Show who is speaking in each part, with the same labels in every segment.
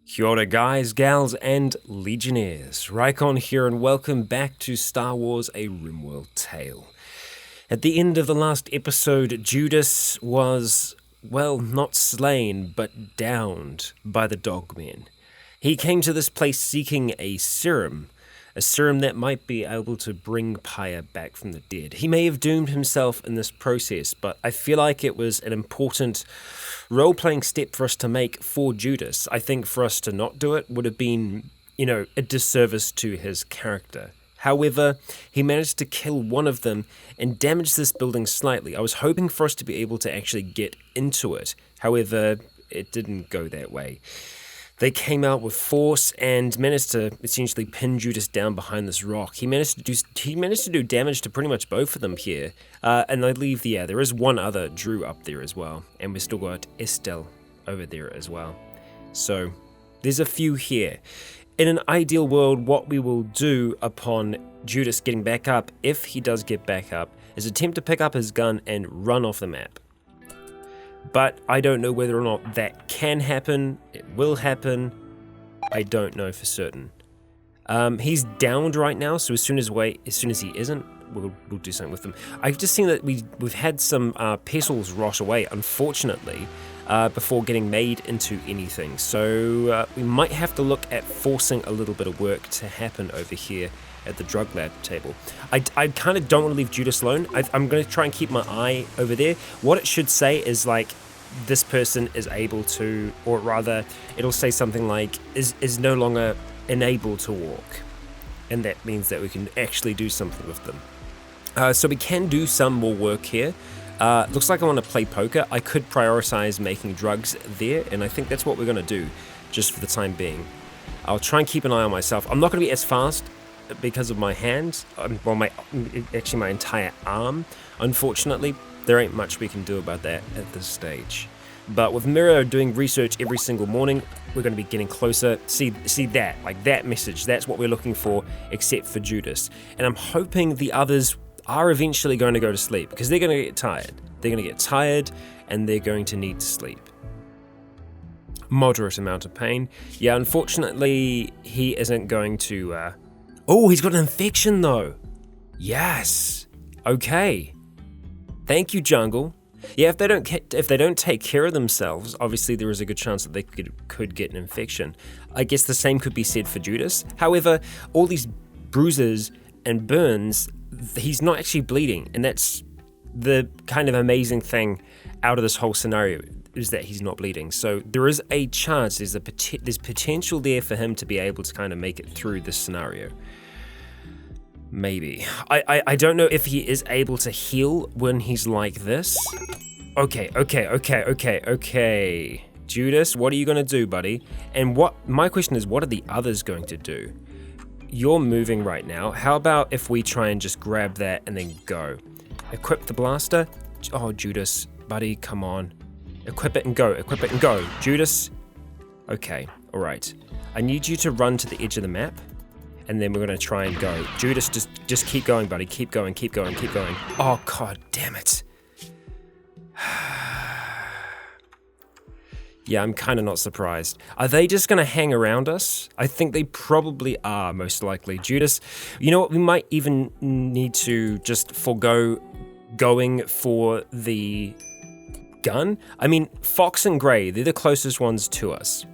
Speaker 1: Kia ora guys, gals, and legionnaires. Raikon here and welcome back to Star Wars A RimWorld Tale. At the end of the last episode, Judas was, well, not slain, but downed by the dogmen. He came to this place seeking a serum that might be able to bring Pyre back from the dead. He may have doomed himself in this process, but I feel like it was an important role-playing step for us to make for Judas. I think for us to not do it would have been, a disservice to his character. However, he managed to kill one of them and damage this building slightly. I was hoping for us to be able to actually get into it. However, it didn't go that way. They came out with force and managed to essentially pin Judas down behind this rock. He managed to do damage to pretty much both of them here. And I believe, there is one other Drew up there as well. And we've still got Estelle over there as well. So there's a few here. In an ideal world, what we will do upon Judas getting back up, if he does get back up, is attempt to pick up his gun and run off the map. But I don't know whether or not that can happen. It will happen. I don't know for certain. He's downed right now, so as soon as he isn't, we'll do something with him. I've just seen that we've had some petals rot away, unfortunately, before getting made into anything. So we might have to look at forcing a little bit of work to happen over here at the drug lab table. I kind of don't want to leave Judas alone. I'm going to try and keep my eye over there. What it should say is like, this person is able to, or rather, it'll say something like, is no longer enabled to walk. And that means that we can actually do something with them. So we can do some more work here. Looks like I want to play poker. I could prioritize making drugs there, and I think that's what we're going to do, just for the time being. I'll try and keep an eye on myself. I'm not going to be as fast because of my hands, my entire arm. Unfortunately, there ain't much we can do about that at this stage. But with Mira doing research every single morning, we're going to be getting closer. See that, like that message, that's what we're looking for, except for Judas. And I'm hoping the others are eventually going to go to sleep, because they're going to get tired. They're going to get tired, and they're going to need to sleep. Moderate amount of pain. Yeah, unfortunately, he isn't going to... Oh, he's got an infection though. Yes. Okay. Thank you, Jungle. Yeah, if they don't take care of themselves, obviously there is a good chance that they could get an infection. I guess the same could be said for Judas. However, all these bruises and burns, he's not actually bleeding, and that's the kind of amazing thing out of this whole scenario, is that he's not bleeding. So there is a chance, there's potential there for him to be able to kind of make it through this scenario. Maybe. I don't know if he is able to heal when he's like this. Okay. Judas, what are you going to do, buddy? And my question is, what are the others going to do? You're moving right now. How about if we try and just grab that and then go? Equip the blaster. Oh, Judas, buddy, come on. Equip it and go. Judas. Okay, all right. I need you to run to the edge of the map, and then we're going to try and go. Judas, just keep going, buddy. Keep going. Oh, God damn it. Yeah, I'm kind of not surprised. Are they just going to hang around us? I think they probably are, most likely. Judas, you know what? We might even need to just forego going for the gun. I mean, Fox and Gray, they're the closest ones to us.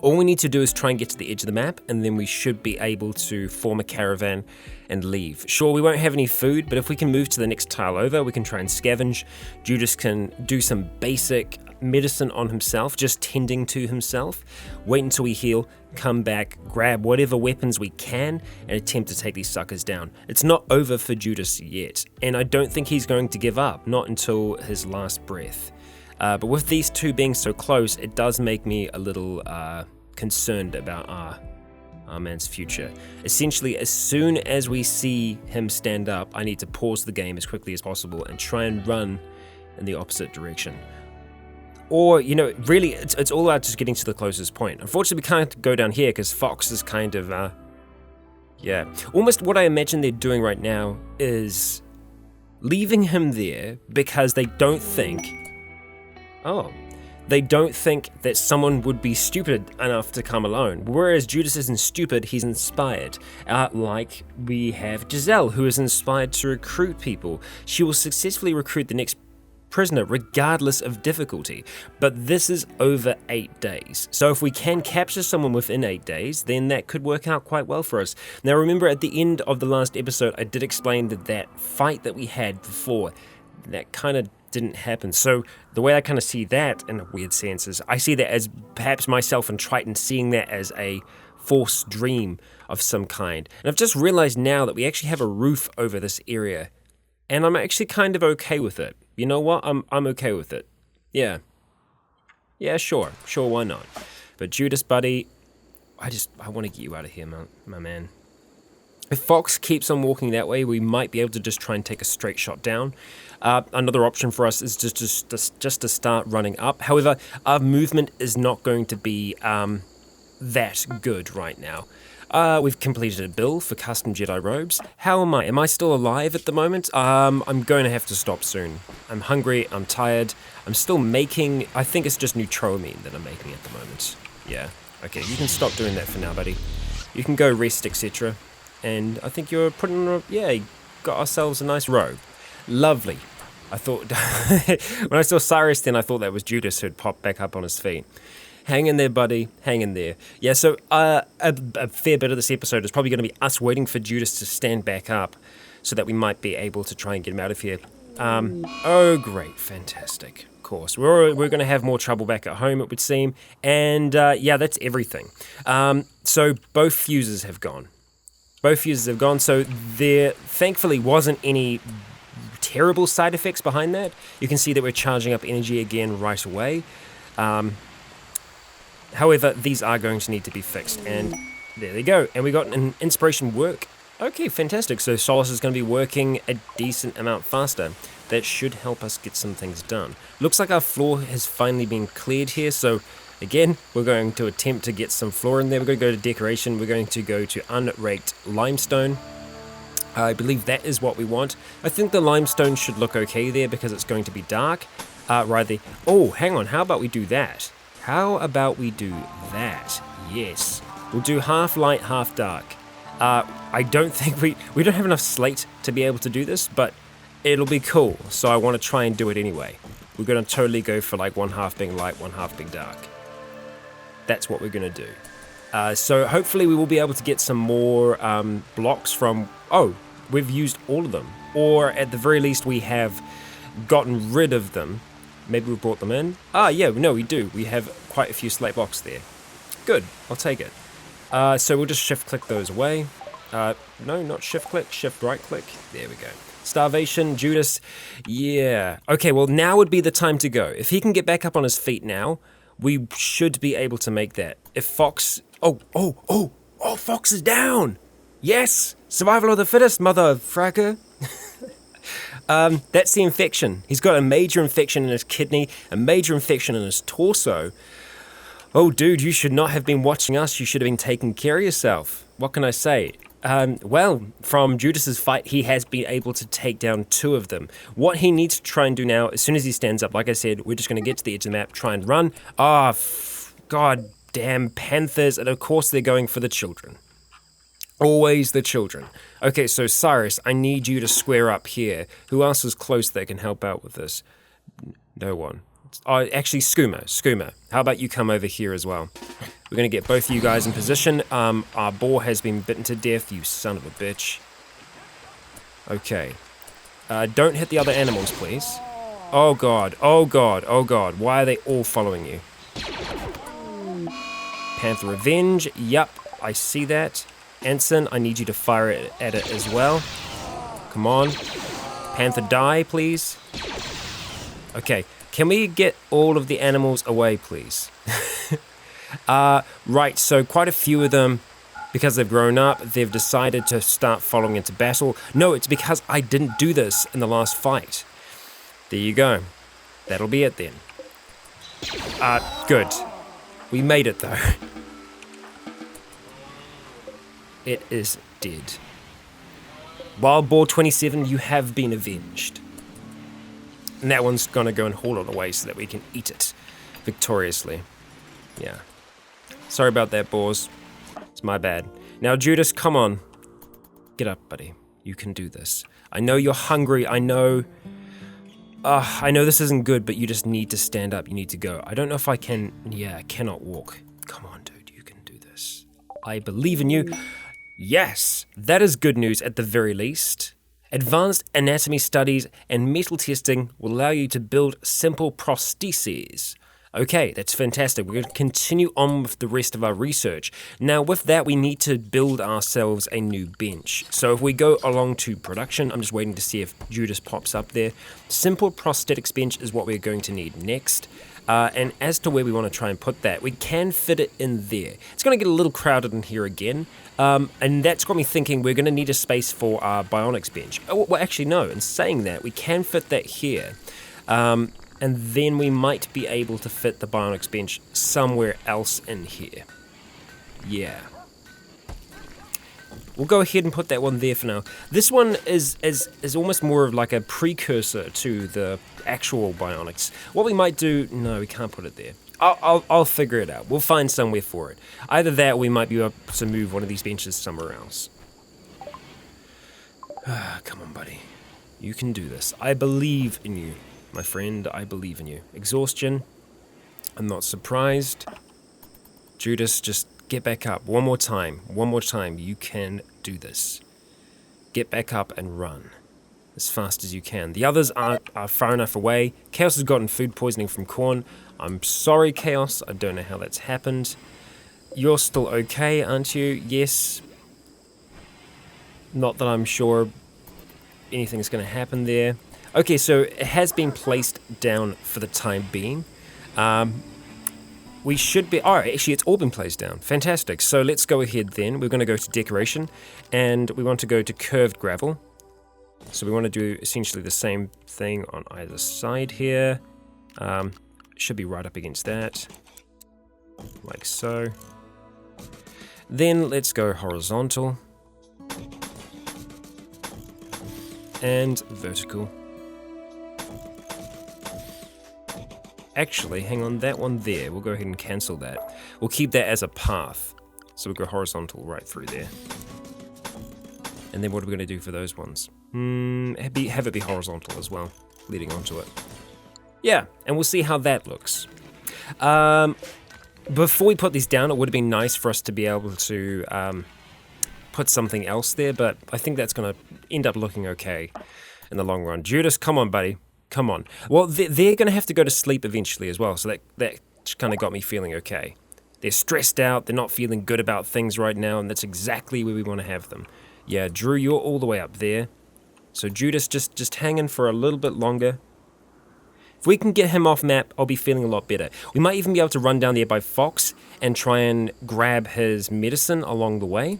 Speaker 1: All we need to do is try and get to the edge of the map, and then we should be able to form a caravan and leave. Sure, we won't have any food, but if we can move to the next tile over, we can try and scavenge. Judas can do some basic medicine on himself, just tending to himself. Wait until we heal, come back, grab whatever weapons we can, and attempt to take these suckers down. It's not over for Judas yet, and I don't think he's going to give up, not until his last breath. But with these two being so close, it does make me a little concerned about our man's future. Essentially, as soon as we see him stand up, I need to pause the game as quickly as possible and try and run in the opposite direction. Or, really, it's all about just getting to the closest point. Unfortunately, we can't go down here because Fox is kind of, almost what I imagine they're doing right now is leaving him there because they don't think... they don't think that someone would be stupid enough to come alone. Whereas Judas isn't stupid, he's inspired. Like we have Giselle, who is inspired to recruit people. She will successfully recruit the next prisoner regardless of difficulty, but this is over 8 days. So if we can capture someone within 8 days, then that could work out quite well for us. Now remember, at the end of the last episode I did explain that fight that we had before, that kind of didn't happen. So the way I kind of see that in a weird sense is I see that as perhaps myself and Triton seeing that as a false dream of some kind. And I've just realized now that we actually have a roof over this area, and I'm actually kind of okay with it. You know what? I'm okay with it. Yeah, sure, why not? But Judas, buddy, I want to get you out of here, my man. If Fox keeps on walking that way, we might be able to just try and take a straight shot down. Another option for us is just to start running up. However, our movement is not going to be that good right now. We've completed a bill for custom Jedi robes. How am I? Am I still alive at the moment? I'm going to have to stop soon. I'm hungry, I'm tired, I'm still making, I think it's just neutroamine that I'm making at the moment. Yeah, okay, you can stop doing that for now, buddy. You can go rest, etc. And I think you're putting on you got ourselves a nice robe. Lovely. I thought, when I saw Cyrus then, I thought that was Judas who'd popped back up on his feet. Hang in there, buddy. Hang in there. Yeah, so a fair bit of this episode is probably going to be us waiting for Judas to stand back up so that we might be able to try and get him out of here. Oh, great. Fantastic. Of course. We're going to have more trouble back at home, it would seem. And, yeah, that's everything. So both fuses have gone. So there thankfully wasn't any terrible side effects behind that. You can see that we're charging up energy again right away. However, these are going to need to be fixed, and there they go. And we got an inspiration work. Okay, fantastic. So Solace is going to be working a decent amount faster. That should help us get some things done. Looks like our floor has finally been cleared here, so again, we're going to attempt to get some floor in there. We're going to go to decoration. We're going to go to unraked limestone. I believe that is what we want. I think the limestone should look okay there because it's going to be dark. Oh, hang on. How about we do that? Yes. We'll do half light, half dark. I don't think we don't have enough slate to be able to do this, but it'll be cool. So I want to try and do it anyway. We're going to totally go for like one half being light, one half being dark. That's what we're going to do. So hopefully we will be able to get some more blocks from... Oh, we've used all of them. Or at the very least we have gotten rid of them. Maybe we brought them in. Yeah, no, we do. We have quite a few slate blocks there. Good, I'll take it. So we'll just shift-click those away. No, not shift-click, shift-right-click. There we go. Starvation, Judas. Yeah. Okay, well, now would be the time to go. If he can get back up on his feet now, we should be able to make that. If Fox... Oh, Fox is down! Yes! Survival of the fittest, mother fracker. That's the infection. He's got a major infection in his kidney, a major infection in his torso. Oh, dude, you should not have been watching us. You should have been taking care of yourself. What can I say? Well, from Judas's fight, he has been able to take down 2 of them. What he needs to try and do now, as soon as he stands up, like I said, we're just going to get to the edge of the map, try and run. God damn panthers. And of course, they're going for the children. Always the children. Okay, so Cyrus, I need you to square up here. Who else is close that can help out with this? No one. Actually, Skooma. How about you come over here as well? We're going to get both of you guys in position. Our boar has been bitten to death, you son of a bitch. Okay. Don't hit the other animals, please. Oh god. Why are they all following you? Panther Revenge. Yup, I see that. Anson, I need you to fire at it as well. Come on. Panther die, please. Okay, can we get all of the animals away, please? Right, so quite a few of them, because they've grown up, they've decided to start following into battle. No, it's because I didn't do this in the last fight. There you go. That'll be it then. Good. We made it, though. It is dead. Wild Boar 27, you have been avenged. And that one's gonna go and haul it away so that we can eat it. victoriously. Yeah. Sorry about that, boars. It's my bad. Now, Judas, come on. Get up, buddy. You can do this. I know you're hungry. I know this isn't good, but you just need to stand up. You need to go. I don't know if I can... Yeah, I cannot walk. Come on, dude. You can do this. I believe in you. Yes, that is good news at the very least. Advanced anatomy studies and metal testing will allow you to build simple prostheses. Okay, that's fantastic. We're going to continue on with the rest of our research. Now, with that, we need to build ourselves a new bench. So if we go along to production, I'm just waiting to see if Judas pops up there. Simple prosthetics bench is what we're going to need next. And as to where we want to try and put that, we can fit it in there. It's going to get a little crowded in here again. And that's got me thinking we're going to need a space for our bionics bench. Oh, well, actually, no. In saying that, we can fit that here. And then we might be able to fit the bionics bench somewhere else in here. Yeah. We'll go ahead and put that one there for now. This one is almost more of like a precursor to the actual bionics. What we might do... No, we can't put it there. I'll figure it out. We'll find somewhere for it. Either that or we might be able to move one of these benches somewhere else. Come on, buddy. You can do this. I believe in you. My friend, I believe in you. Exhaustion. I'm not surprised. Judas, just get back up. One more time. One more time. You can do this. Get back up and run. As fast as you can. The others are far enough away. Chaos has gotten food poisoning from corn. I'm sorry, Chaos. I don't know how that's happened. You're still okay, aren't you? Yes. Not that I'm sure anything's going to happen there. Okay, so it has been placed down for the time being. We should be... Oh, actually, it's all been placed down. Fantastic. So let's go ahead then. We're going to go to decoration, and we want to go to curved gravel. So we want to do essentially the same thing on either side here. Should be right up against that. Like so. Then let's go horizontal. And vertical. Actually, hang on, that one there, we'll go ahead and cancel that. We'll keep that as a path. So we'll go horizontal right through there. And then what are we going to do for those ones? Have it be horizontal as well, leading onto it. Yeah, and we'll see how that looks. Before we put these down, it would have been nice for us to be able to put something else there, but I think that's going to end up looking okay in the long run. Judas, come on, buddy. Come on. Well, they're going to have to go to sleep eventually as well, so that kind of got me feeling okay. They're stressed out, they're not feeling good about things right now, and that's exactly where we want to have them. Yeah, Drew, you're all the way up there. So Judas, just hang in for a little bit longer. If we can get him off map, I'll be feeling a lot better. We might even be able to run down there by Fox and try and grab his medicine along the way.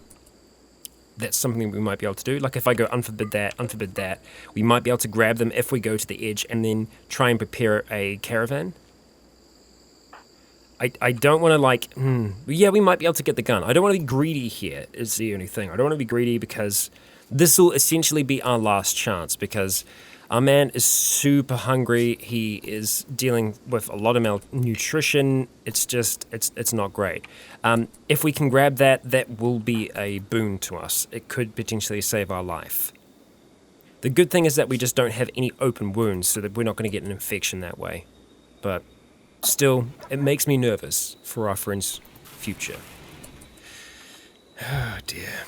Speaker 1: That's something we might be able to do. Like if I go unforbid that, we might be able to grab them if we go to the edge and then try and prepare a caravan. I don't want to yeah, we might be able to get the gun. I don't want to be greedy here is the only thing. I don't want to be greedy because this will essentially be our last chance because our man is super hungry. He is dealing with a lot of malnutrition. It's just, it's not great. If we can grab that, that will be a boon to us. It could potentially save our life. The good thing is that we just don't have any open wounds, so that we're not going to get an infection that way. But still, it makes me nervous for our friend's future. Oh dear.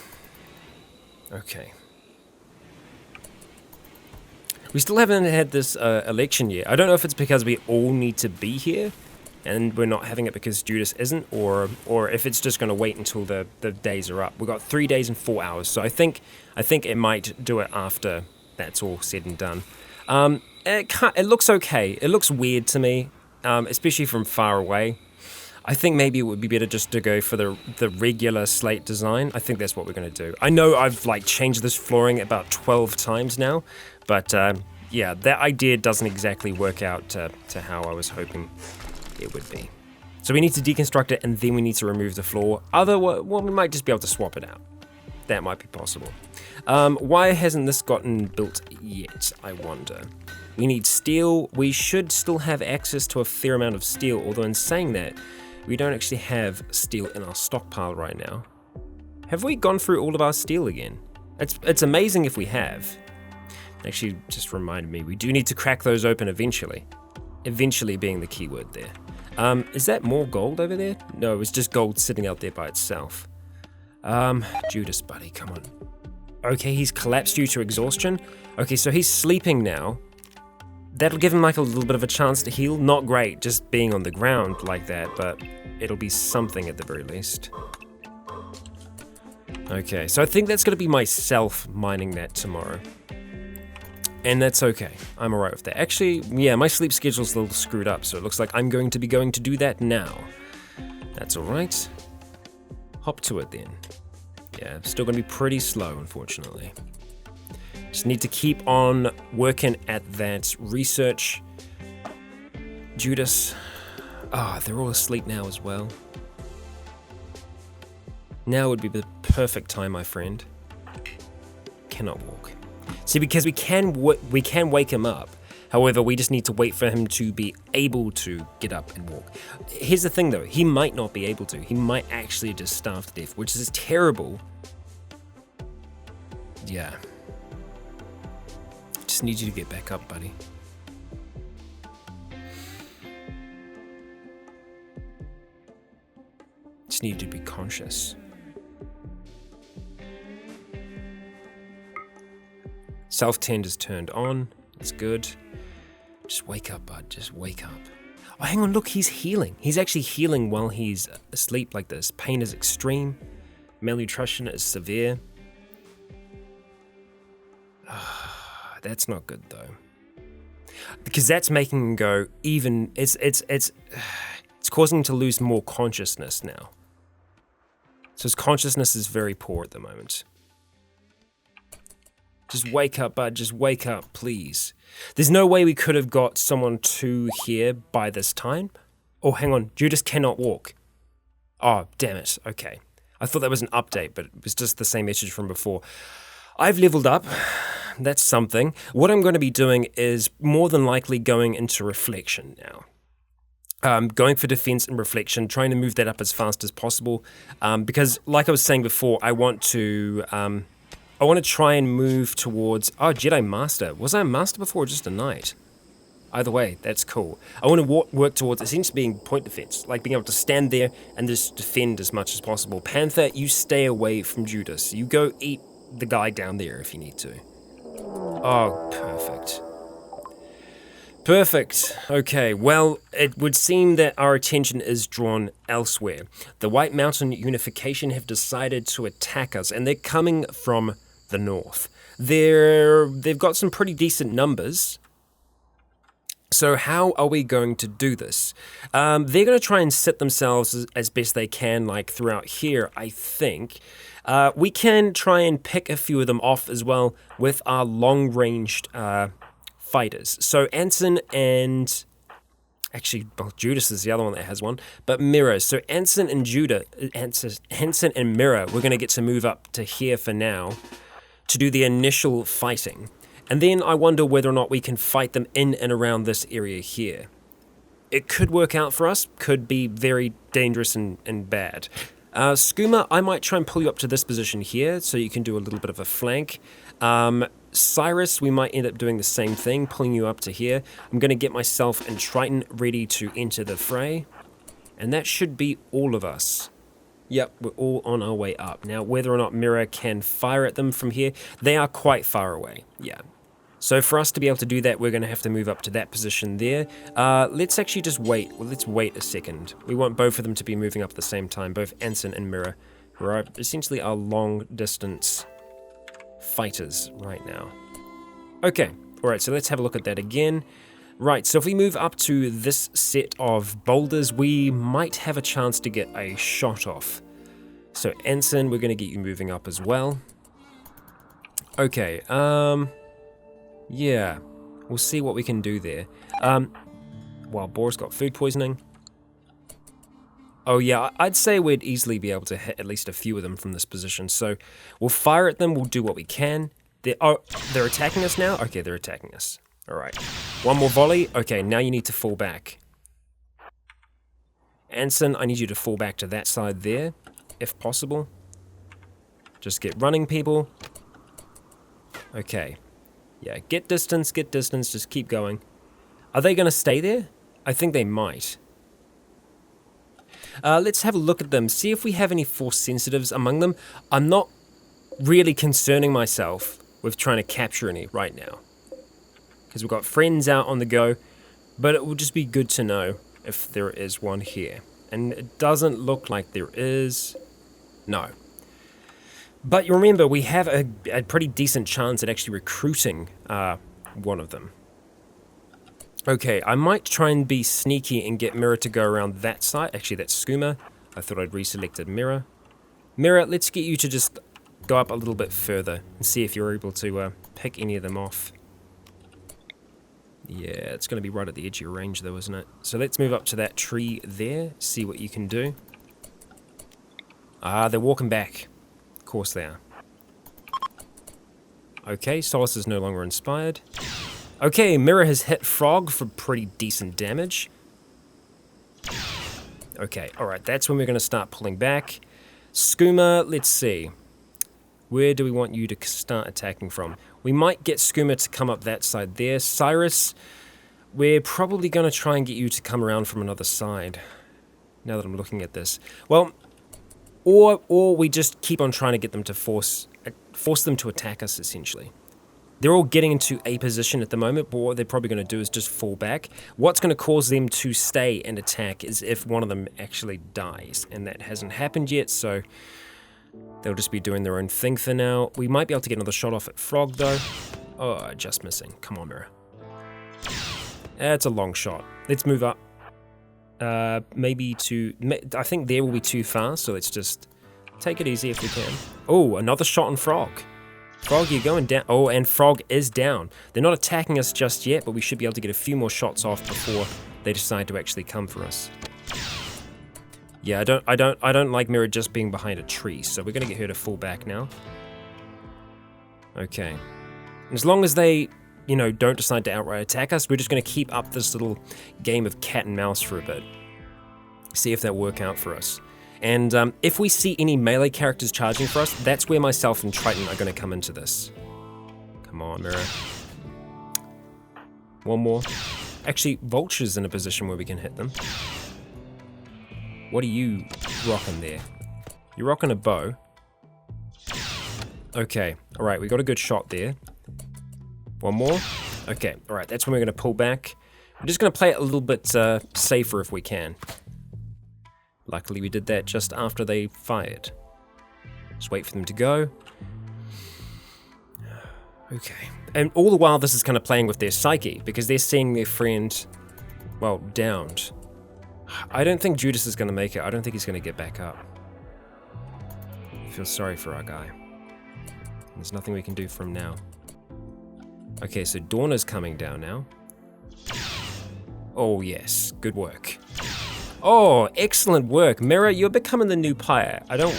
Speaker 1: Okay. We still haven't had this election yet. I don't know if it's because we all need to be here and we're not having it because Judas isn't, or if it's just going to wait until the days are up. We've got 3 days and 4 hours, so I think it might do it after that's all said and done. It looks okay. It looks weird to me, especially from far away. I think maybe it would be better just to go for the regular slate design. I think that's what we're going to do. I know I've changed this flooring about 12 times now, but yeah, that idea doesn't exactly work out to how I was hoping it would be. So we need to deconstruct it and then we need to remove the floor. Well, we might just be able to swap it out. That might be possible. Why hasn't this gotten built yet, I wonder? We need steel. We should still have access to a fair amount of steel, although in saying that, we don't actually have steel in our stockpile right now. Have we gone through all of our steel again? It's amazing if we have. Actually, just reminded me, we do need to crack those open eventually. Eventually being the key word there. Is that more gold over there? No, it's just gold sitting out there by itself. Judas, buddy, come on. Okay, he's collapsed due to exhaustion. Okay, so he's sleeping now. That'll give him like a little bit of a chance to heal. Not great, just being on the ground like that, but it'll be something at the very least. Okay, so I think that's going to be myself mining that tomorrow. And that's okay. I'm alright with that. Actually, yeah, my sleep schedule's a little screwed up, so it looks like I'm going to be going to do that now. That's alright. Hop to it then. Yeah, still going to be pretty slow, unfortunately. Just need to keep on working at that research. Judas. Ah, they're all asleep now as well. Now would be the perfect time, my friend. Cannot walk. See, because we can wake him up. However, we just need to wait for him to be able to get up and walk. Here's the thing though, he might not be able to. He might actually just starve to death, which is terrible. Yeah. Just need you to get back up, buddy. Just need you to be conscious. Self-tend is turned on. That's good. Just wake up, bud. Just wake up. Oh, hang on. Look, he's healing. He's actually healing while he's asleep like this. Pain is extreme. Malnutrition is severe. That's not good though, because that's making him go even. It's causing him to lose more consciousness now. So his consciousness is very poor at the moment. Just wake up, bud. Just wake up, please. There's no way we could have got someone to here by this time. Oh, hang on. Judas cannot walk. Oh, damn it. Okay. I thought that was an update, but it was just the same message from before. I've leveled up. That's something. What I'm going to be doing is more than likely going into reflection now. Going for defense and reflection, trying to move that up as fast as possible. Because like I was saying before, I want to try and move towards... Oh, Jedi Master. Was I a Master before or just a Knight? Either way, that's cool. I want to work towards essentially being point defense, like being able to stand there and just defend as much as possible. Panther, you stay away from Judas. You go eat the guy down there if you need to. Oh, perfect. Perfect. Okay, well, it would seem that our attention is drawn elsewhere. The White Mountain Unification have decided to attack us, and they're coming from the north. They've got some pretty decent numbers. So how are we going to do this? They're going to try and set themselves as best they can, like throughout here, I think. We can try and pick a few of them off as well with our long-ranged fighters. So Anson and... Actually, well, Judas is the other one that has one. But Mira. So Anson and Mira, we're going to get to move up to here for now to do the initial fighting. And then I wonder whether or not we can fight them in and around this area here. It could work out for us, could be very dangerous and bad. Skooma, I might try and pull you up to this position here so you can do a little bit of a flank. Cyrus, we might end up doing the same thing, pulling you up to here. I'm going to get myself and Triton ready to enter the fray. And that should be all of us. Yep, we're all on our way up. Now, whether or not Mira can fire at them from here, they are quite far away. Yeah. So for us to be able to do that, we're going to have to move up to that position there. Let's actually just wait. Well, let's wait a second. We want both of them to be moving up at the same time, both Anson and Mira, who are essentially our long-distance fighters right now. Okay, all right, so let's have a look at that again. Right, so if we move up to this set of boulders, we might have a chance to get a shot off. So Anson, we're going to get you moving up as well. Okay, yeah, we'll see what we can do there. Well, Boris got food poisoning. Oh yeah, I'd say we'd easily be able to hit at least a few of them from this position. So we'll fire at them, we'll do what we can. They're attacking us now? Okay, they're attacking us. Alright. One more volley. Okay, now you need to fall back. Anson, I need you to fall back to that side there, if possible. Just get running, people. Okay. Yeah, get distance, just keep going. Are they going to stay there? I think they might. Let's have a look at them, see if we have any force sensitives among them. I'm not really concerning myself with trying to capture any right now, because we've got friends out on the go, but it will just be good to know if there is one here. And it doesn't look like there is. No. But you remember, we have a pretty decent chance at actually recruiting one of them. Okay, I might try and be sneaky and get Mirror to go around that side. Actually, that's Skooma. I thought I'd reselected Mirror. Mirror, let's get you to just go up a little bit further and see if you're able to pick any of them off. Yeah, it's going to be right at the edge of your range though, isn't it? So let's move up to that tree there, see what you can do. Ah, they're walking back. Of course they are. Okay, Solace is no longer inspired. Okay, Mirror has hit Frog for pretty decent damage. Okay, alright, that's when we're going to start pulling back. Skooma, let's see. Where do we want you to start attacking from? We might get Skooma to come up that side there. Cyrus, we're probably going to try and get you to come around from another side. Now that I'm looking at this. Well, or we just keep on trying to get them to force them to attack us, essentially. They're all getting into a position at the moment, but what they're probably going to do is just fall back. What's going to cause them to stay and attack is if one of them actually dies, and that hasn't happened yet, so they'll just be doing their own thing for now. We might be able to get another shot off at Frog, though. Oh, just missing. Come on, Mirror. That's a long shot. Let's move up. Maybe to... I think there will be too far, so let's just take it easy if we can. Oh, another shot on Frog. Frog, you're going down. Oh, and Frog is down. They're not attacking us just yet, but we should be able to get a few more shots off before they decide to actually come for us. Yeah, I don't like Mirror just being behind a tree, so we're gonna get her to fall back now. Okay. As long as they, you know, don't decide to outright attack us, we're just gonna keep up this little game of cat and mouse for a bit. See if that'll work out for us. And if we see any melee characters charging for us, that's where myself and Triton are going to come into this. Come on, Mirror. One more. Actually, Vulture's in a position where we can hit them. What are you rocking there? You're rocking a bow. Okay, alright, we got a good shot there. One more. Okay, alright, that's when we're going to pull back. We're just going to play it a little bit safer if we can. Luckily we did that just after they fired. Just wait for them to go. Okay. And all the while this is kind of playing with their psyche, because they're seeing their friend, well, downed. I don't think Judas is going to make it. I don't think he's going to get back up. I feel sorry for our guy. There's nothing we can do from now. Okay, so Dorna's coming down now. Oh yes, good work. Oh, excellent work, Mirror. You're becoming the new Pyre. I don't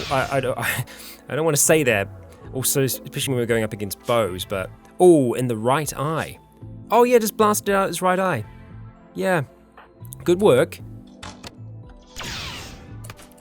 Speaker 1: want to say that. Also, especially when we're going up against bows, but oh, in the right eye. Oh yeah, just blasted out his right eye. Yeah, good work.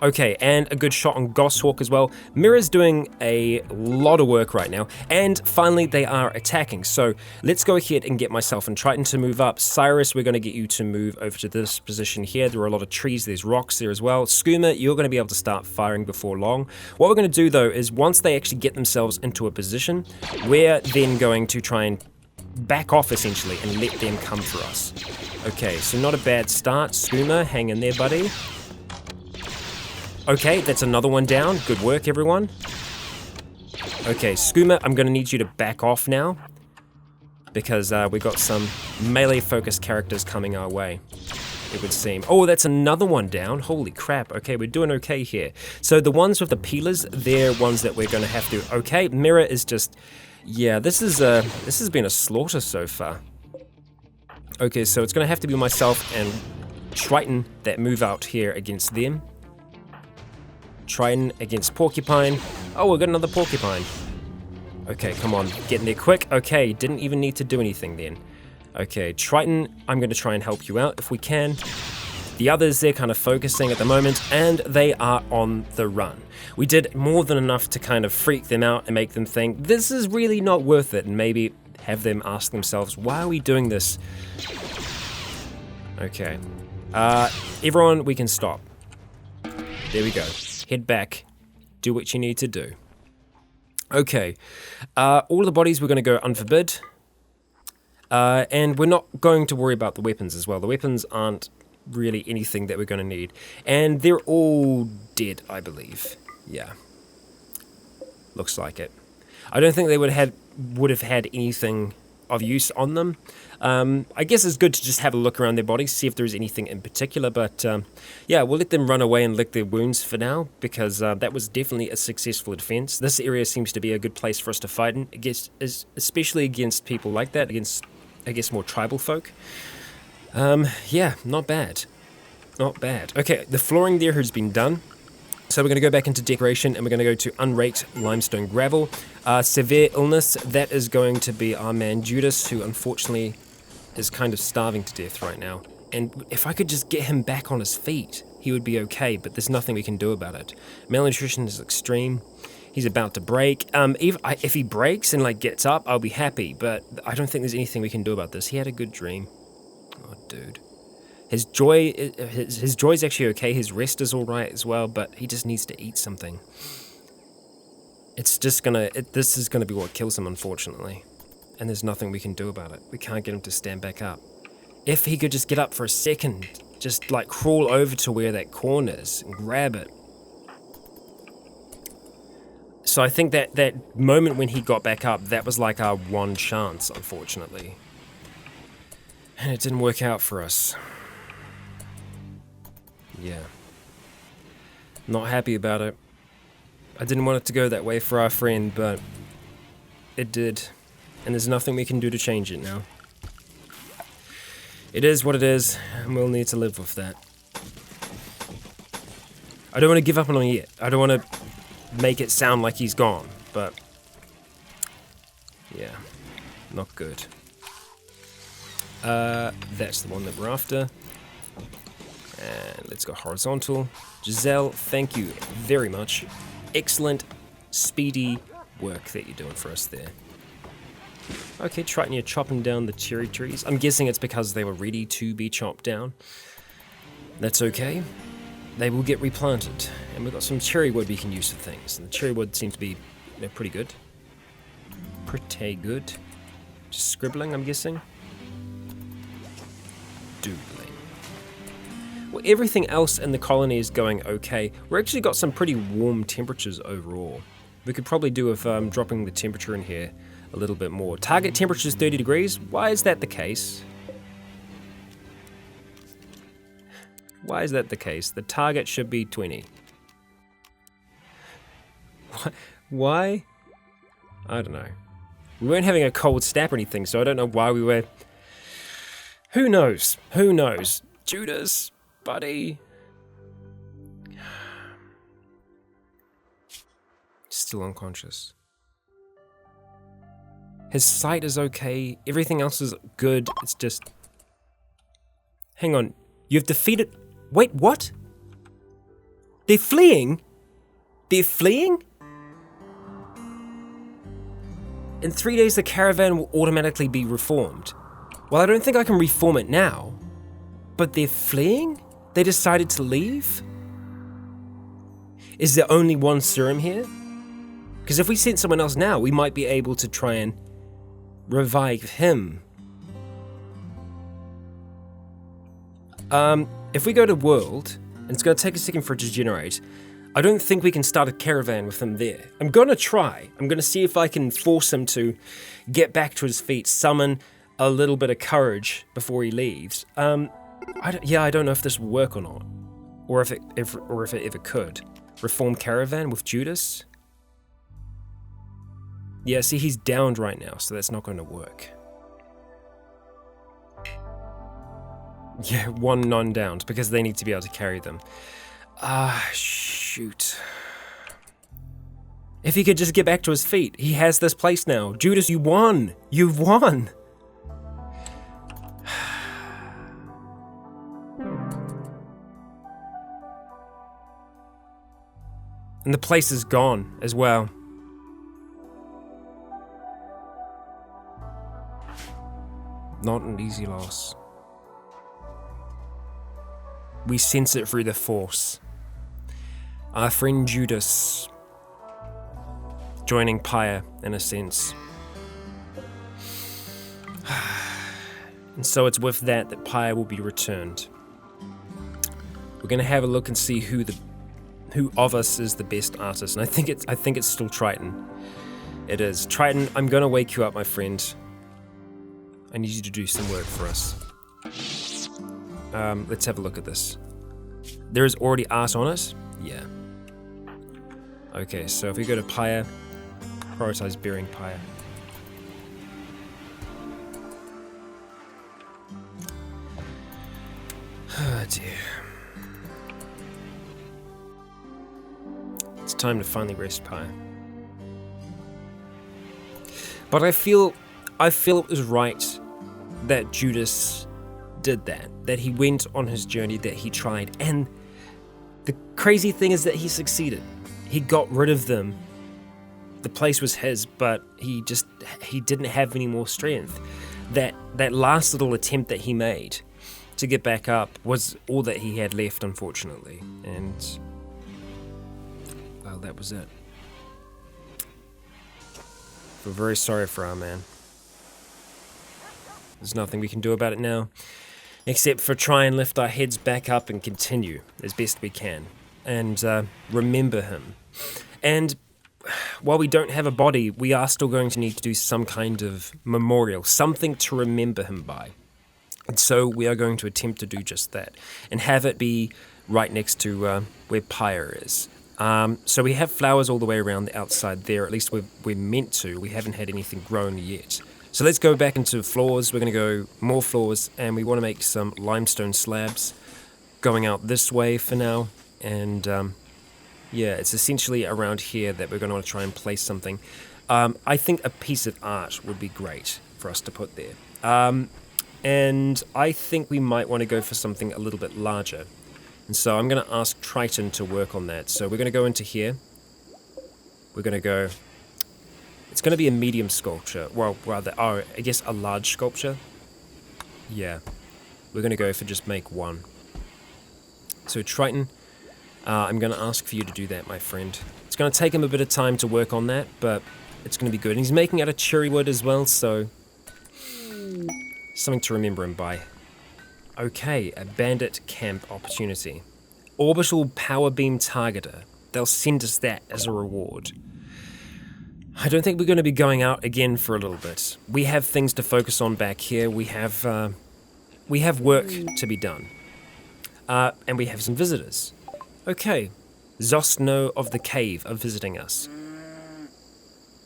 Speaker 1: Okay, and a good shot on Goshawk as well. Mirror's doing a lot of work right now. And finally, they are attacking. So let's go ahead and get myself and Triton to move up. Cyrus, we're going to get you to move over to this position here. There are a lot of trees. There's rocks there as well. Skooma, you're going to be able to start firing before long. What we're going to do, though, is once they actually get themselves into a position, we're then going to try and back off, essentially, and let them come for us. Okay, so not a bad start. Skooma, hang in there, buddy. Okay, that's another one down. Good work, everyone. Okay, Skooma, I'm going to need you to back off now, because we've got some melee-focused characters coming our way, it would seem. Oh, that's another one down. Holy crap. Okay, we're doing okay here. So the ones with the peelers, they're ones that we're going to have to... Okay, Mirror is just... Yeah, this has been a slaughter so far. Okay, so it's going to have to be myself and Triton that move out here against them. Triton against Porcupine. Oh, we've got another Porcupine. Okay, come on, get in there quick. Okay, didn't even need to do anything then. Okay, Triton, I'm going to try and help you out if we can. The others, they're kind of focusing at the moment, and they are on the run. We did more than enough to kind of freak them out and make them think, this is really not worth it, and maybe have them ask themselves, why are we doing this? Okay. Everyone, we can stop. There we go. Head back. Do what you need to do. Okay. All the bodies we're going to go unforbid. And we're not going to worry about the weapons as well. The weapons aren't really anything that we're going to need. And they're all dead, I believe. Yeah. Looks like it. I don't think they would have had anything of use on them. I guess it's good to just have a look around their bodies, see if there's anything in particular, but yeah, we'll let them run away and lick their wounds for now, because that was definitely a successful defense. This area seems to be a good place for us to fight in, especially against people like that, against, I guess, more tribal folk. Yeah, not bad. Not bad. Okay, the flooring there has been done. So we're going to go back into decoration, and we're going to go to unraked limestone gravel. Severe illness, that is going to be our man Judas, who unfortunately is kind of starving to death right now. And if I could just get him back on his feet, he would be okay, but there's nothing we can do about it. Malnutrition is extreme. He's about to break. If he breaks and gets up, I'll be happy, but I don't think there's anything we can do about this. He had a good dream. Oh, dude. His joy's actually okay, his rest is alright as well, but he just needs to eat something. It's just this is gonna be what kills him, unfortunately. And there's nothing we can do about it. We can't get him to stand back up. If he could just get up for a second, just crawl over to where that corn is and grab it. So I think that moment when he got back up, that was our one chance, unfortunately. And it didn't work out for us. Yeah. Not happy about it. I didn't want it to go that way for our friend, but it did. And there's nothing we can do to change it now. It is what it is, and we'll need to live with that. I don't want to give up on him yet. I don't want to make it sound like he's gone, but yeah, not good. That's the one that we're after. And let's go horizontal. Giselle, thank you very much. Excellent, speedy work that you're doing for us there. Okay, Triton, you're chopping down the cherry trees. I'm guessing it's because they were ready to be chopped down. That's okay. They will get replanted. And we've got some cherry wood we can use for things. And the cherry wood seems to be pretty good. Pretty good. Just scribbling, I'm guessing. Doodling. Well, everything else in the colony is going okay. We've actually got some pretty warm temperatures overall. We could probably do with dropping the temperature in here a little bit more. Target temperature is 30 degrees. Why is that the case? Why is that the case? The target should be 20. Why? I don't know. We weren't having a cold snap or anything, so I don't know why we were... Who knows? Who knows? Judas, buddy. Still unconscious. His sight is okay. Everything else is good. It's just... Hang on. You've defeated... Wait, what? They're fleeing? They're fleeing? In 3 days, the caravan will automatically be reformed. Well, I don't think I can reform it now. But they're fleeing? They decided to leave? Is there only one serum here? Because if we sent someone else now, we might be able to try and revive him. If we go to World, and it's going to take a second for it to generate, I don't think we can start a caravan with him there. I'm going to try. I'm going to see if I can force him to get back to his feet, summon a little bit of courage before he leaves. I don't know if this will work or not, or if it ever could. Reform caravan with Judas? Yeah, see, he's downed right now, so that's not going to work. Yeah, one non-downed, because they need to be able to carry them. Shoot. If he could just get back to his feet. He has this place now. Judas, you won! You've won! And the place is gone as well. Not an easy loss. We sense it through the Force. Our friend Judas joining Pyre in a sense. And so it's with that Pyre will be returned. We're gonna have a look and see who of us is the best artist, and I think it's still Triton. It is. Triton, I'm gonna wake you up, my friend. I need you to do some work for us. Let's have a look at this. There is already art on it? Yeah. Okay, so if we go to Pyre, prioritize burying Pyre. Oh dear. It's time to finally rest Pyre. But I feel it was right that Judas did that he went on his journey, that he tried, and the crazy thing is that he succeeded. He got rid of them. The place was his, but he didn't have any more strength. That last little attempt that he made to get back up was all that he had left, unfortunately, and well, that was it. We're very sorry for our man. There's nothing we can do about it now, except for try and lift our heads back up and continue as best we can, and remember him. And while we don't have a body, we are still going to need to do some kind of memorial, something to remember him by. And so we are going to attempt to do just that, and have it be right next to where Pyre is. So we have flowers all the way around the outside there, at least we're meant to. We haven't had anything grown yet. So let's go back into floors. We're going to go more floors, and we want to make some limestone slabs going out this way for now. And yeah, it's essentially around here that we're going to want to try and place something. I think a piece of art would be great for us to put there. And I think we might want to go for something a little bit larger. And so I'm going to ask Triton to work on that. So we're going to go into here. We're going to go... It's going to be a medium sculpture. Well, rather, I guess a large sculpture. Yeah. We're going to go for just make one. So Triton, I'm going to ask for you to do that, my friend. It's going to take him a bit of time to work on that, but it's going to be good. And he's making out of cherry wood as well, so... something to remember him by. Okay, a bandit camp opportunity. Orbital power beam targeter. They'll send us that as a reward. I don't think we're going to be going out again for a little bit. We have things to focus on back here. We have work to be done. And we have some visitors. Okay, Zostno of the Cave are visiting us.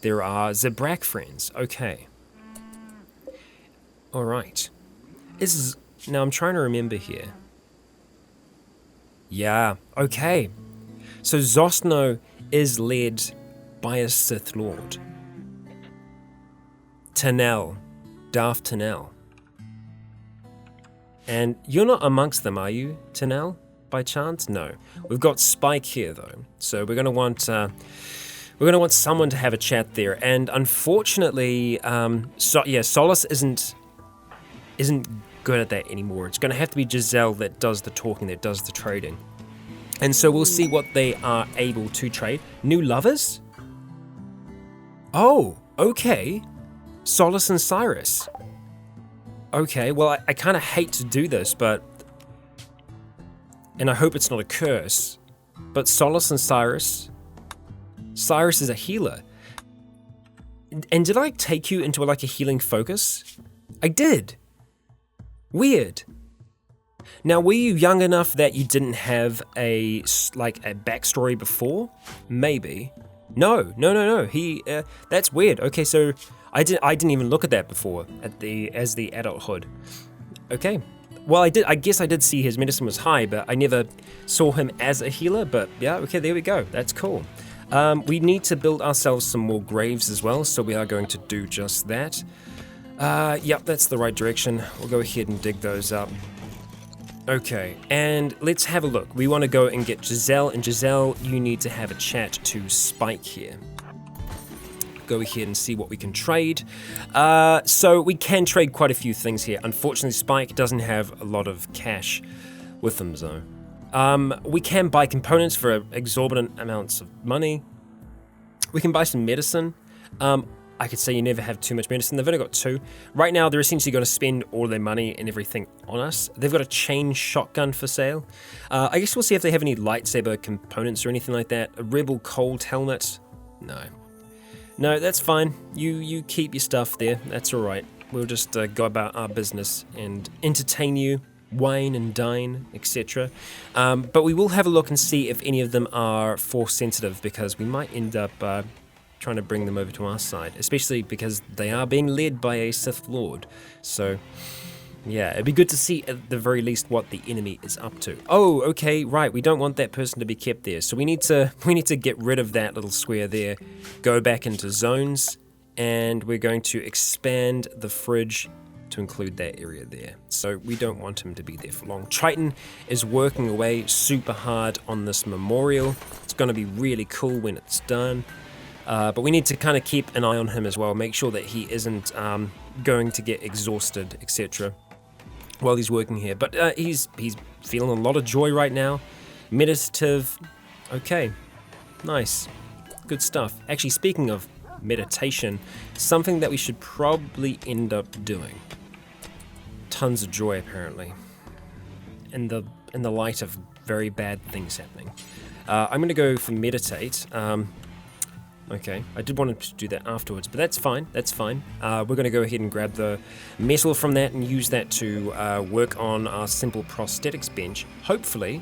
Speaker 1: There are Zabrak friends. Okay. Alright. Now I'm trying to remember here. Yeah, okay. So Zostno is led by a Sith Lord. Tanel. Darth Tanel. And you're not amongst them, are you, Tanel, by chance? No. We've got Spike here, though. So we're gonna want someone to have a chat there. And unfortunately, Solace isn't good at that anymore. It's going to have to be Giselle that does the talking, that does the trading. And so we'll see what they are able to trade. New lovers? Oh, okay. Solace and Cyrus. Okay, well, I kind of hate to do this, but... and I hope it's not a curse, but Solace and Cyrus... Cyrus is a healer. And did I take you into like a healing focus? I did. Weird. Now, were you young enough that you didn't have a backstory before? Maybe. No. He, that's weird. Okay, so I didn't even look at that before as the adulthood. Okay. Well, I guess I did see his medicine was high, but I never saw him as a healer. But yeah, okay, there we go. That's cool. We need to build ourselves some more graves as well, so we are going to do just that. Yep, that's the right direction. We'll go ahead and dig those up. Okay, and let's have a look. We want to go and get Giselle, and Giselle, you need to have a chat to Spike here. Go ahead and see what we can trade. So we can trade quite a few things here. Unfortunately, Spike doesn't have a lot of cash with him, though. We can buy components for exorbitant amounts of money. We can buy some medicine. I could say you never have too much medicine. They've only got 2. Right now, they're essentially going to spend all their money and everything on us. They've got a chain shotgun for sale. I guess we'll see if they have any lightsaber components or anything like that. A rebel cold helmet. No. No, that's fine. You keep your stuff there. That's all right. We'll just go about our business and entertain you, wine and dine, etc. But we will have a look and see if any of them are force sensitive, because we might end up trying to bring them over to our side, especially because they are being led by a Sith Lord. So, yeah, it'd be good to see at the very least what the enemy is up to. Oh, okay, right, we don't want that person to be kept there, so we need to get rid of that little square there, go back into zones, and we're going to expand the fridge to include that area there. So we don't want him to be there for long. Triton is working away super hard on this memorial. It's going to be really cool when it's done. But we need to kind of keep an eye on him as well, make sure that he isn't going to get exhausted, etc. while he's working here. But he's feeling a lot of joy right now. Meditative. Okay, nice. Good stuff. Actually, speaking of meditation, something that we should probably end up doing. Tons of joy, apparently, in the light of very bad things happening. I'm going to go for meditate. Okay, I did want to do that afterwards, but that's fine, that's fine. We're going to go ahead and grab the metal from that and use that to work on our simple prosthetics bench. Hopefully,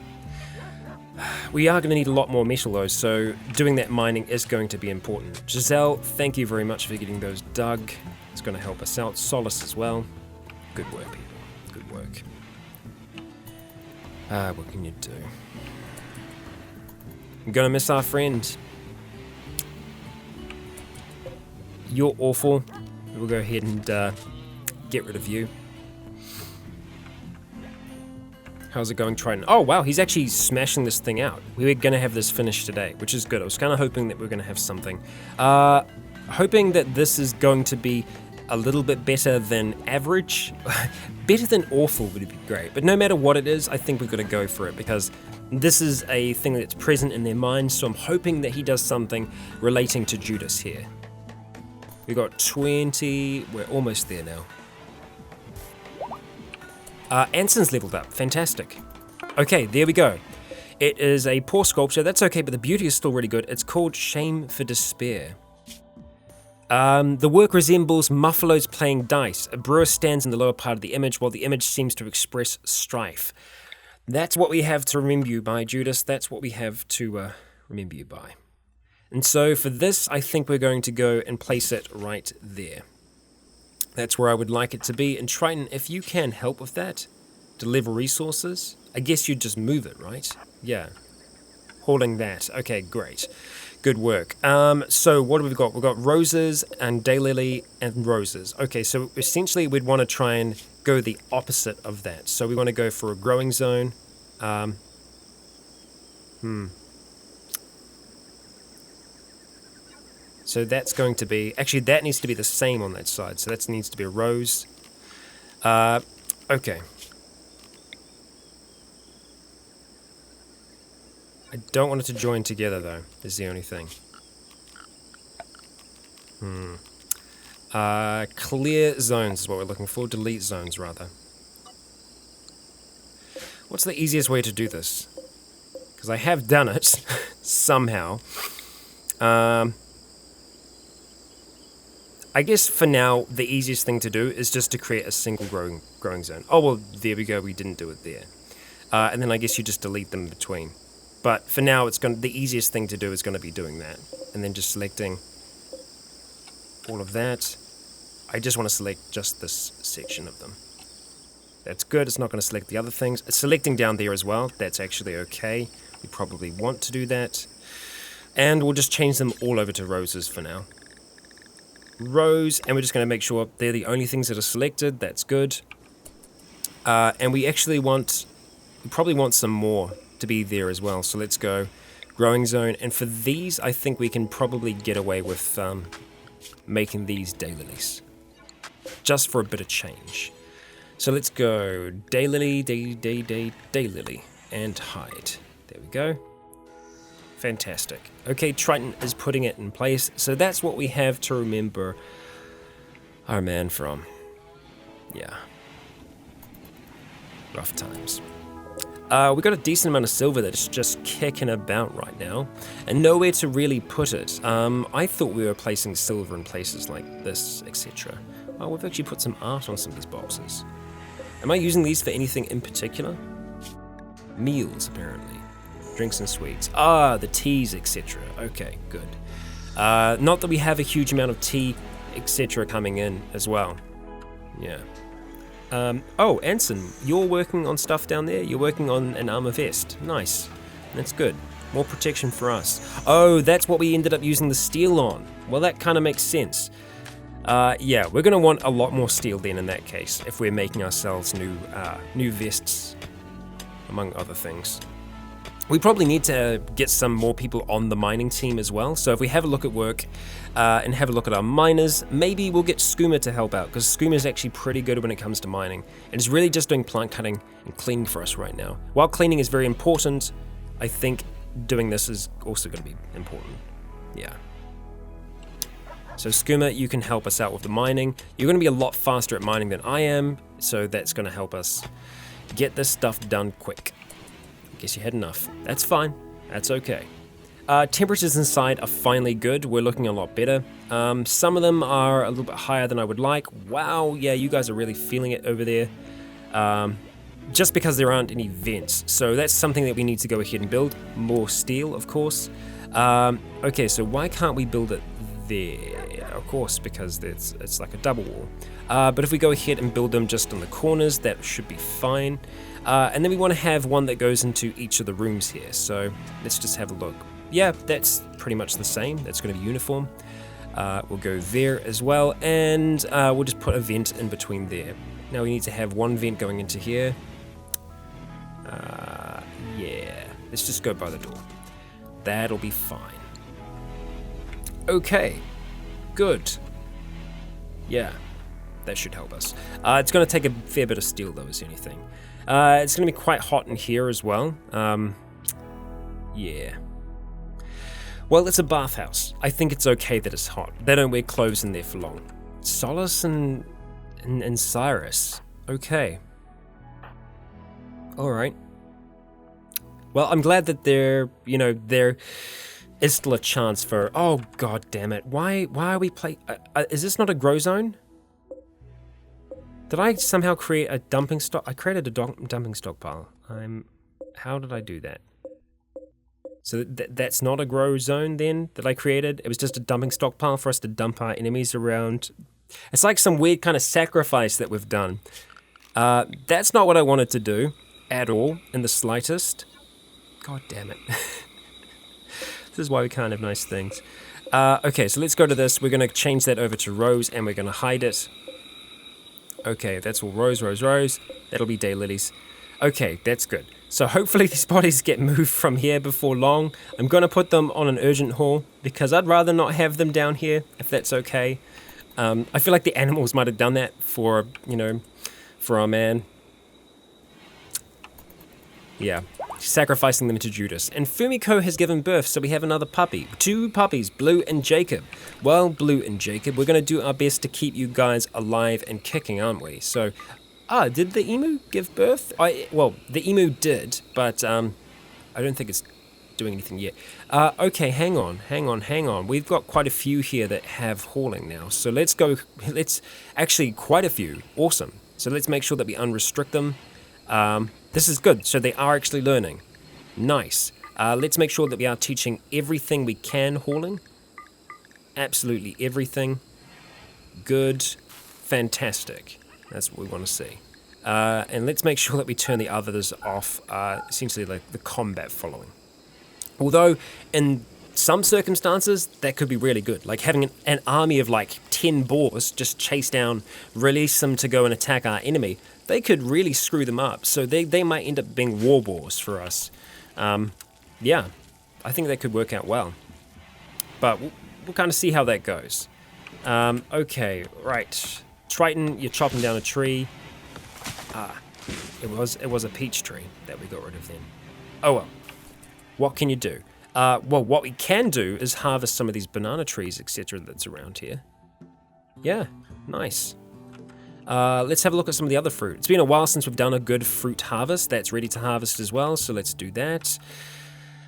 Speaker 1: we are going to need a lot more metal though, so doing that mining is going to be important. Giselle, thank you very much for getting those dug. It's going to help us out. Solace as well. Good work, people. Good work. What can you do? I'm going to miss our friend. You're awful. We'll go ahead and get rid of you. How's it going, Triton? Oh, wow, he's actually smashing this thing out. We were going to have this finished today, which is good. I was kind of hoping that we were going to have something. Hoping that this is going to be a little bit better than average. Better than awful would be great. But no matter what it is, I think we've got to go for it, because this is a thing that's present in their minds, so I'm hoping that he does something relating to Judas here. We got 20, we're almost there now. Anson's leveled up, fantastic. Okay, there we go. It is a poor sculpture, that's okay, but the beauty is still really good. It's called Shame for Despair. The work resembles Muffaloes playing dice. A brewer stands in the lower part of the image while the image seems to express strife. That's what we have to remember you by, Judas. That's what we have to remember you by. And so for this, I think we're going to go and place it right there. That's where I would like it to be. And Triton, if you can help with that, deliver resources, I guess you'd just move it, right? Yeah. Holding that. Okay, great. Good work. So what have we got? We've got roses and daylily and roses. Okay, so essentially we'd want to try and go the opposite of that. So we want to go for a growing zone. So that's going to be, actually that needs to be the same on that side. So that needs to be a rose. Okay. I don't want it to join together though, is the only thing. Clear zones is what we're looking for. Delete zones, rather. What's the easiest way to do this? Because I have done it, somehow. I guess for now, the easiest thing to do is just to create a single growing zone. Oh, well, there we go, we didn't do it there. And then I guess you just delete them in between. But for now, the easiest thing to do is going to be doing that. And then just selecting all of that. I just want to select just this section of them. That's good, it's not going to select the other things. It's selecting down there as well, that's actually okay. We probably want to do that. And we'll just change them all over to roses for now. Rose, and we're just going to make sure they're the only things that are selected. That's good. And we actually want we probably want some more to be there as well. So let's go growing zone. And for these, I think we can probably get away with making these daylilies, just for a bit of change. So let's go daylily, daylily, and hide. There we go. Fantastic. Okay, Triton is putting it in place. So that's what we have to remember our man from. Yeah. Rough times. We got a decent amount of silver that's just kicking about right now, and nowhere to really put it. I thought we were placing silver in places like this, etc. Oh, we've actually put some art on some of these boxes. Am I using these for anything in particular? Meals, apparently. Drinks and sweets. Ah, the teas, etc. Okay, good. Not that we have a huge amount of tea, etc. coming in as well. Yeah. Oh, Anson, you're working on stuff down there? You're working on an armor vest. Nice. That's good. More protection for us. Oh, that's what we ended up using the steel on. Well, that kind of makes sense. Yeah, we're going to want a lot more steel then in that case, if we're making ourselves new vests, among other things. We probably need to get some more people on the mining team as well. So if we have a look at work and have a look at our miners, maybe we'll get Skooma to help out, because Skooma is actually pretty good when it comes to mining. And it's really just doing plant cutting and cleaning for us right now. While cleaning is very important, I think doing this is also going to be important. Yeah. So Skooma, you can help us out with the mining. You're going to be a lot faster at mining than I am, so that's going to help us get this stuff done quick. Guess you had enough. That's fine. That's okay. Temperatures inside are finally good. We're looking a lot better. Some of them are a little bit higher than I would like. Wow, yeah, you guys are really feeling it over there. Just because there aren't any vents. So that's something that we need to go ahead and build. More steel, of course. Okay, so why can't we build it there? Of course, because it's like a double wall. But if we go ahead and build them just on the corners, that should be fine. And then we want to have one that goes into each of the rooms here. So let's just have a look. Yeah, that's pretty much the same. That's going to be uniform. We'll go there as well. And we'll just put a vent in between there. Now we need to have one vent going into here. Yeah, let's just go by the door. That'll be fine. Okay, good. Yeah, that should help us. It's going to take a fair bit of steel though, as anything. It's going to be quite hot in here as well. Yeah. Well, it's a bathhouse. I think it's okay that it's hot. They don't wear clothes in there for long. Solace and Cyrus. Okay. All right. Well, I'm glad that there is still a chance for... Oh, god damn it. Why are we playing... is this not a grow zone? Did I somehow create a dumping stock? I created a dumping stockpile. How did I do that? So that's not a grow zone then that I created? It was just a dumping stockpile for us to dump our enemies around. It's like some weird kind of sacrifice that we've done. That's not what I wanted to do at all, in the slightest. God damn it. This is why we can't have nice things. Okay, so let's go to this. We're going to change that over to rows, and we're going to hide it. Okay, that's all rows. That'll be daylilies. Okay, that's good. So hopefully these bodies get moved from here before long. I'm going to put them on an urgent haul, because I'd rather not have them down here, if that's okay. I feel like the animals might have done that for, for our man. Yeah, sacrificing them to Judas. And Fumiko has given birth, so we have another puppy. 2 puppies, Blue and Jacob. Well, Blue and Jacob, we're going to do our best to keep you guys alive and kicking, aren't we? So, did the emu give birth? Well, the emu did, but I don't think it's doing anything yet. Okay, hang on. We've got quite a few here that have hauling now. So actually quite a few. Awesome. So let's make sure that we unrestrict them. This is good. So they are actually learning. Nice. Let's make sure that we are teaching everything we can hauling. Absolutely everything. Good. Fantastic. That's what we want to see. And let's make sure that we turn the others off, essentially like the combat following. Although in some circumstances, that could be really good. Like having an army of like 10 boars just chase down, release them to go and attack our enemy. They could really screw them up. So they might end up being war boars for us. Yeah, I think that could work out well. But we'll kind of see how that goes. Okay, right. Triton, you're chopping down a tree. It was a peach tree that we got rid of then. Oh well. What can you do? Well, what we can do is harvest some of these banana trees, etc. that's around here. Yeah, nice. Let's have a look at some of the other fruit. It's been a while since we've done a good fruit harvest. That's ready to harvest as well, so let's do that.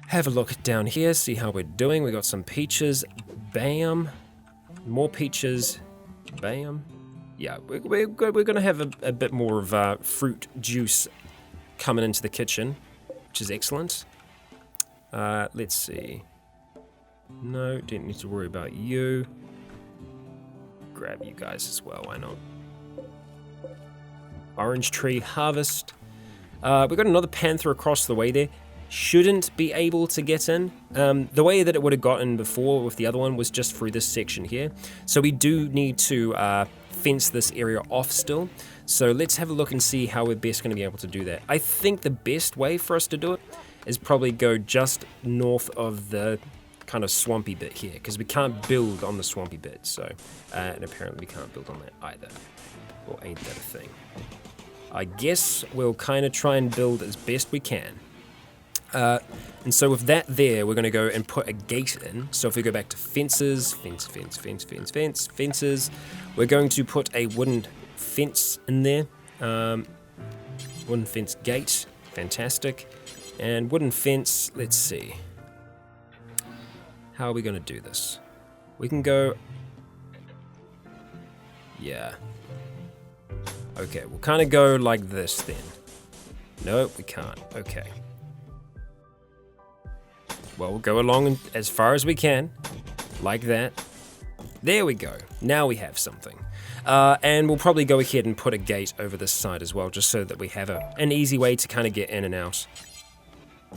Speaker 1: Have a look down here, see how we're doing. We got some peaches. Bam. More peaches. Bam. Yeah, we're going to have a bit more of fruit juice coming into the kitchen, which is excellent. Let's see. No, didn't need to worry about you. Grab you guys as well, why not? Orange tree harvest. We've got another panther across the way there. Shouldn't be able to get in. The way that it would have gotten before with the other one was just through this section here. So we do need to fence this area off still. So let's have a look and see how we're best going to be able to do that. I think the best way for us to do it is probably go just north of the kind of swampy bit here, because we can't build on the swampy bit. So, and apparently we can't build on that either. Or ain't that a thing? I guess we'll kind of try and build as best we can. And so with that there, we're going to go and put a gate in. So if we go back to fences, fences, we're going to put a wooden fence in there. Wooden fence gate, fantastic. And wooden fence, let's see. How are we going to do this? We can go... Yeah. Okay, we'll kind of go like this then. No, we can't. Okay. Well, we'll go along as far as we can, like that. There we go. Now we have something. And we'll probably go ahead and put a gate over this side as well, just so that we have an easy way to kind of get in and out.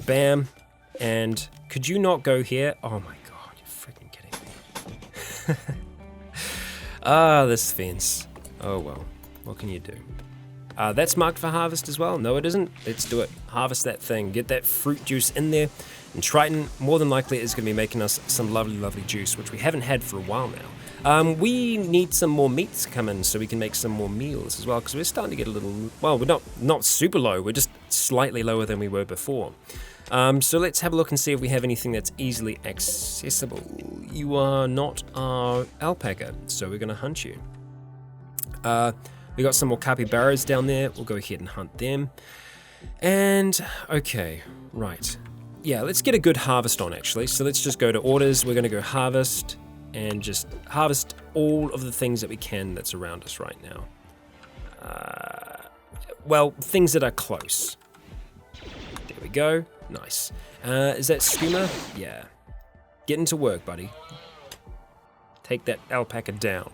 Speaker 1: Bam. And could you not go here? Oh my god, you're freaking kidding me. This fence. Oh well, what can you do? That's marked for harvest as well. No, it isn't. Let's do it. Harvest that thing. Get that fruit juice in there. And Triton, more than likely, is going to be making us some lovely, lovely juice, which we haven't had for a while now. We need some more meats to come in so we can make some more meals as well, because we're starting to get a little... Well, we're not super low. We're just slightly lower than we were before. So let's have a look and see if we have anything that's easily accessible. You are not our alpaca, so we're going to hunt you. We got some more capybaras down there. We'll go ahead and hunt them. And, okay, right. Yeah, let's get a good harvest on, actually. So let's just go to orders. We're going to go harvest and just harvest all of the things that we can that's around us right now. Well, things that are close. There we go. Nice. Is that skimmer? Yeah. Get into work, buddy. Take that alpaca down.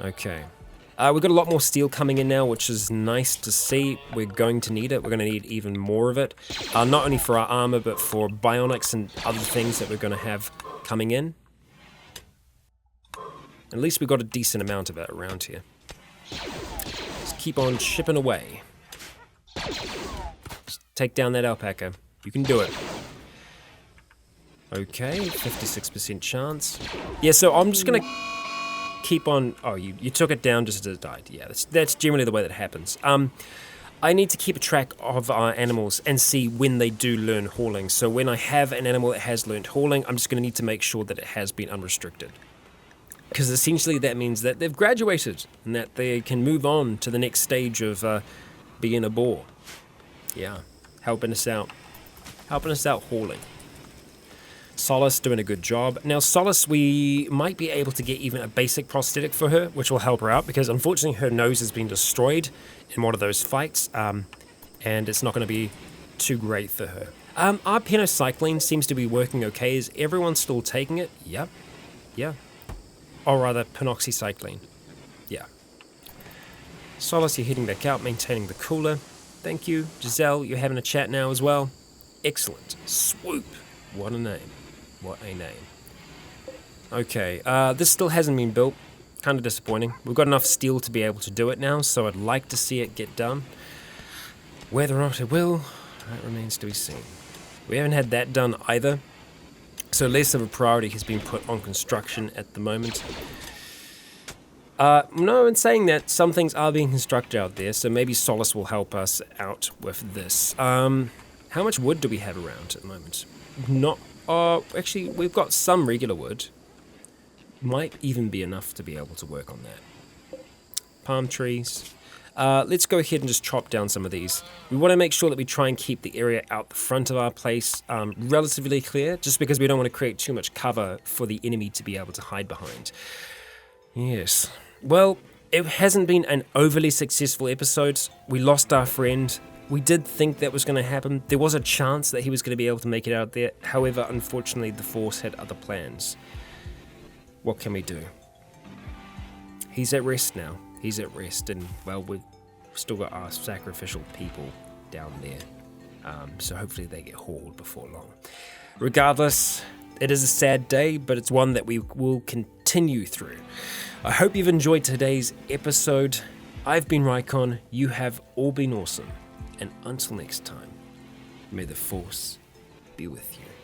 Speaker 1: Okay. We've got a lot more steel coming in now, which is nice to see. We're going to need it. We're going to need even more of it. Not only for our armor, but for bionics and other things that we're going to have coming in. At least we've got a decent amount of it around here. Just keep on chipping away. Just take down that alpaca. You can do it. Okay, 56% chance. Yeah, so I'm just going to... keep on... Oh, you took it down just as it died. Yeah, that's generally the way that happens. I need to keep a track of our animals and see when they do learn hauling. So when I have an animal that has learned hauling, I'm just going to need to make sure that it has been unrestricted. Because essentially that means that they've graduated and that they can move on to the next stage of being a boar. Yeah, helping us out hauling. Solace doing a good job. Now Solace, we might be able to get even a basic prosthetic for her, which will help her out, because unfortunately her nose has been destroyed in one of those fights, and it's not going to be too great for her. Our penocycline seems to be working okay. Is everyone still taking it? Yep. Yeah. Or rather, penoxycycline. Yeah. Solace, you're heading back out, maintaining the cooler. Thank you. Giselle, you're having a chat now as well. Excellent. Swoop. What a name. What a name. Okay, this still hasn't been built. Kind of disappointing. We've got enough steel to be able to do it now, so I'd like to see it get done. Whether or not it will, that remains to be seen. We haven't had that done either, so less of a priority has been put on construction at the moment. No, in saying that, some things are being constructed out there, so maybe Solace will help us out with this. How much wood do we have around at the moment? Not, actually, we've got some regular wood. Might even be enough to be able to work on that. Palm trees. Let's go ahead and just chop down some of these. We want to make sure that we try and keep the area out the front of our place relatively clear, just because we don't want to create too much cover for the enemy to be able to hide behind. Yes. Well, it hasn't been an overly successful episode. We lost our friend. We did think that was going to happen. There was a chance that he was going to be able to make it out there. However, unfortunately, the Force had other plans. What can we do? He's at rest now. He's at rest, and, well, we've still got our sacrificial people down there. So hopefully they get hauled before long. Regardless, it is a sad day, but it's one that we will continue through. I hope you've enjoyed today's episode. I've been Rycon. You have all been awesome. And until next time, may the Force be with you.